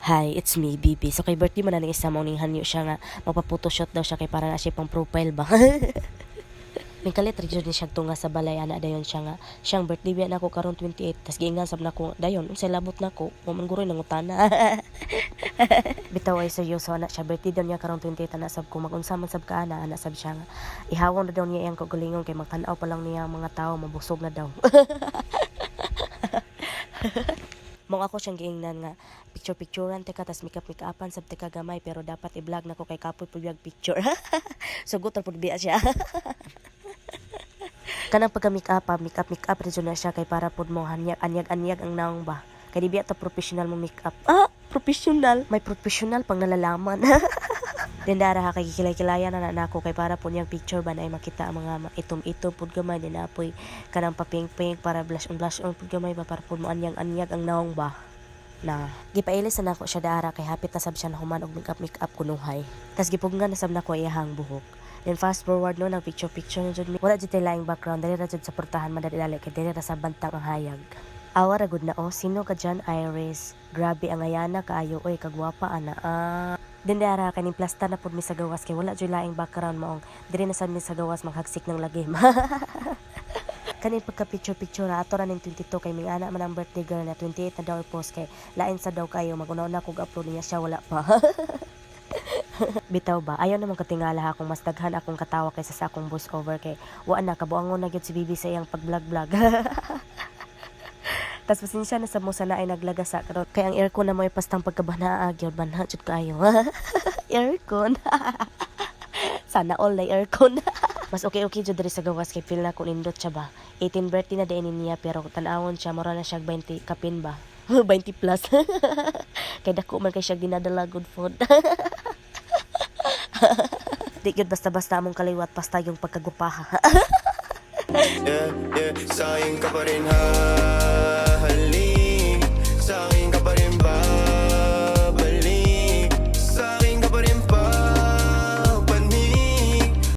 Hi, it's me, Bibi. So kay birthday man na ng isa mo ning hanyo siya nga magpa-photoshoot daw siya kay para na siya pang profile ba. May kalit rin siya tunga sa balay ana dayon siya nga siyang birthday biya nako karon 28 tas giingan sab nako dayon unsay labot nako mo man guroy nangutana. Bitaw ay seryoso ana siya birthday daw niya karon 28 ana sab ko magunsa man sab ka ana sab siya nga ihawon na daw niya iyang kagalingon kay magtan-aw pa lang niya ang mga tao mabusog na daw. Mong ako siyang giingnan nga picture-picturean teka tas makeup-makeupan sab teka gamay pero dapat i-vlog nako kay kapoy pud picture. Sugot ra pud biya siya. Kanang pagka-makeup rin na siya kay para pud mo anyag-anyag ang naong ba. Kay di biya ta professional mo makeup. Professional, may professional pang nalalaman. Dendara ha kay kilay-kilayan na nako kay para po niyang picture ba na ay makita ang mga itom-itom pud gamay din apoy kanang paping-ping para blush on pud gamay ba para pud mo anyag-anyag ang naong ba na gipailis na nako siya dara kay hapit na sab siya na human og makeup kunuhay tas gipugnan na sab nako iyahang buhok. Then fast forward no nang picture na jud mi wala jud laing background dali ra jud sa portahan madali kay dali ra sa bantang ang hayag. Awa ra gud na sino ka dyan, Iris? Grabe ang ayana kaayo oy kagwapa ana. Dendara kaning plasta na pud mi sa gawas kay wala jud laing background maong diri na sad mi sa gawas maghagsik ng lagim. Kaning pagka picture ato ra ning 22 kay ming ana man ang birthday girl na 28 na daw i-post kay lain sa daw kayo magunaw na kog upload niya siya wala pa. Bitaw ba ayaw naman katingala ha kung mas daghan akong katawa kaysa sa akong voice over kay wa na kabuangon na gyud si Bibi sa iyang pag-vlog. Tas pasensya na sa mo sana ay naglagasa karon kay ang aircon na mo pastang pagkabanaa gyud banha jud kayo. Aircon. Sana all na aircon. Mas okay jud diri sa gawas kay feel na ko nindot siya ba. 18 birthday na din niya pero tan-awon siya mura na siya 20 kapin ba. 20 plus. Kay dako man kay siya dinadala good food. Di gyud basta-basta among kaliwat basta yung pagkagupaha. Yeah, sayang ka pa rin ha.